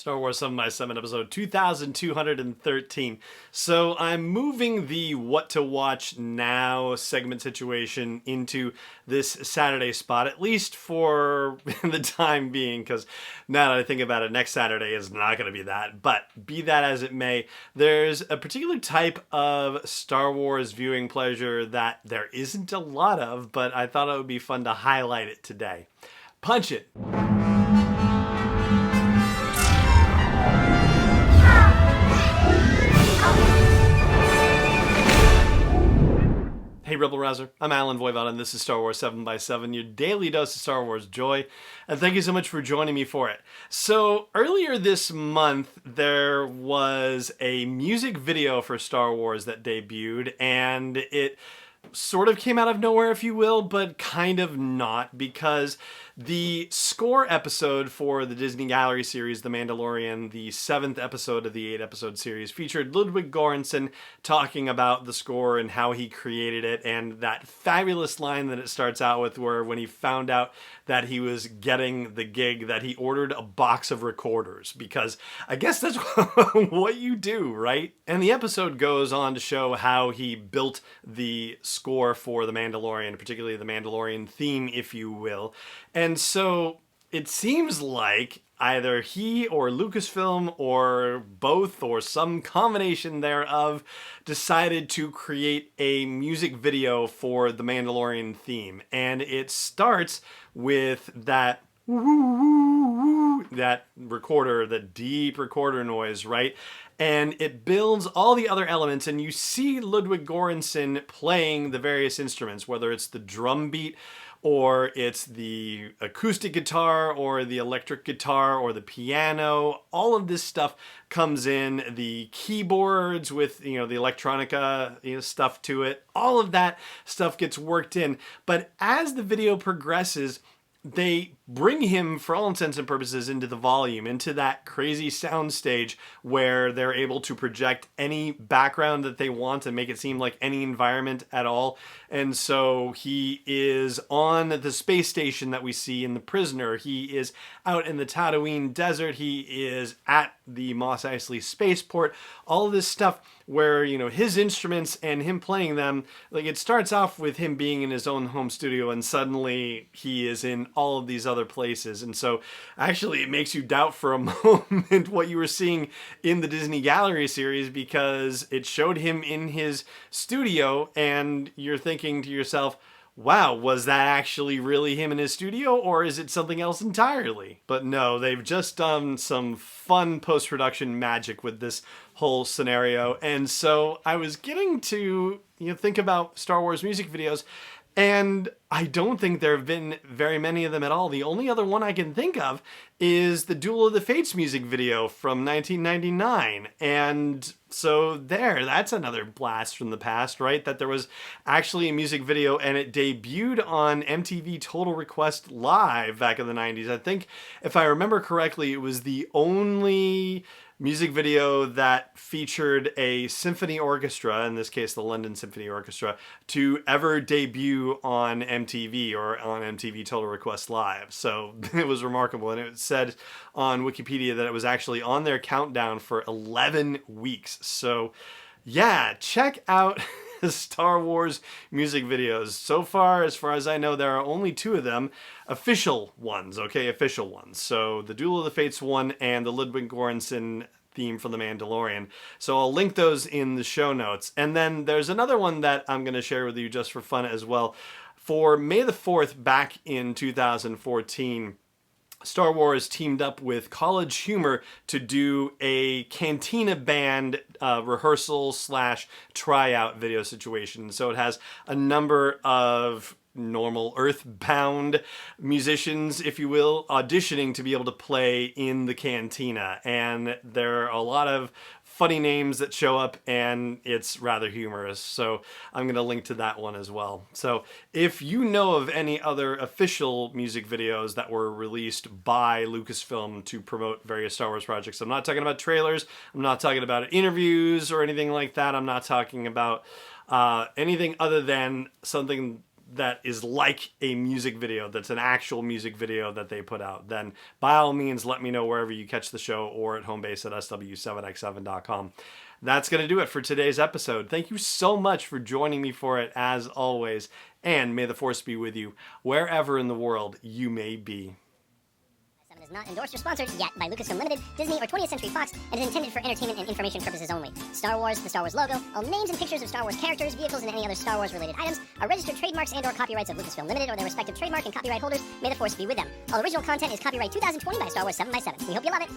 Star Wars 7x7 episode 2213. So I'm moving the what to watch now segment situation into this Saturday spot, at least for the time being, because now that I think about it, next Saturday is not going to be that. But be that as it may, there's a particular type of Star Wars viewing pleasure that there isn't a lot of, but I thought it would be fun to highlight it today. Punch it! Hey Rebel Rouser, I'm Alan Voivod and this is Star Wars 7x7, your daily dose of Star Wars joy, and thank you so much for joining me for it. So earlier this month there was a music video for Star Wars that debuted, and it sort of came out of nowhere, if you will, but kind of not, because the score episode for the Disney Gallery series, The Mandalorian, the 7th episode of the 8-episode series, featured Ludwig Göransson talking about the score and how he created it, and that fabulous line that it starts out with where when he found out that he was getting the gig, that he ordered a box of recorders, because I guess that's what you do, right? And the episode goes on to show how he built the score for The Mandalorian, particularly the Mandalorian theme, if you will. And so it seems like either he or Lucasfilm or both or some combination thereof decided to create a music video for the Mandalorian theme. And it starts with that that recorder, the deep recorder noise, right? And it builds all the other elements, and you see Ludwig Göransson playing the various instruments, whether it's the drum beat, or it's the acoustic guitar, or the electric guitar, or the piano. All of this stuff comes in, the keyboards with, the electronica, stuff to it. All of that stuff gets worked in. But as the video progresses, they bring him, for all intents and purposes, into the volume, into that crazy soundstage where they're able to project any background that they want and make it seem like any environment at all. And so he is on the space station that we see in The Prisoner. He is out in the Tatooine desert. He is at the Mos Eisley spaceport. All of this stuff where, his instruments and him playing them, like it starts off with him being in his own home studio and suddenly he is in all of these other places. And so actually it makes you doubt for a moment what you were seeing in the Disney Gallery series, because it showed him in his studio and you're thinking to yourself, wow, was that actually really him in his studio, or is it something else entirely? But no, they've just done some fun post-production magic with this whole scenario. And so I was getting to think about Star Wars music videos, and I don't think there have been very many of them at all. The only other one I can think of is the Duel of the Fates music video from 1999. And so that's another blast from the past, right? That there was actually a music video and it debuted on MTV Total Request Live back in the 90s. I think, if I remember correctly, it was the only music video that featured a symphony orchestra, in this case the London Symphony Orchestra, to ever debut on MTV or on MTV Total Request Live. So it was remarkable, and it said on Wikipedia that it was actually on their countdown for 11 weeks. So yeah, check out Star Wars music videos. So far, as I know, there are only 2 of them, official ones, okay? Official ones. So the Duel of the Fates one and the Ludwig Göransson theme from The Mandalorian. So I'll link those in the show notes. And then there's another one that I'm going to share with you just for fun as well. For May the 4th, back in 2014, Star Wars teamed up with College Humor to do a Cantina Band rehearsal / tryout video situation. So it has a number of normal earthbound musicians, if you will, auditioning to be able to play in the cantina. And there are a lot of funny names that show up, and it's rather humorous. So I'm going to link to that one as well. So if you know of any other official music videos that were released by Lucasfilm to promote various Star Wars projects, I'm not talking about trailers, I'm not talking about interviews or anything like that, I'm not talking about anything other than something that is like a music video, that's an actual music video that they put out, then by all means, let me know wherever you catch the show or at homebase at sw7x7.com. That's going to do it for today's episode. Thank you so much for joining me for it, as always, and may the Force be with you wherever in the world you may be. Is not endorsed or sponsored yet by Lucasfilm Limited, Disney, or 20th Century Fox, and is intended for entertainment and information purposes only. Star Wars, the Star Wars logo, all names and pictures of Star Wars characters, vehicles, and any other Star Wars-related items are registered trademarks and/or copyrights of Lucasfilm Limited or their respective trademark and copyright holders. May the Force be with them. All original content is copyright 2020 by Star Wars 7x7. We hope you love it.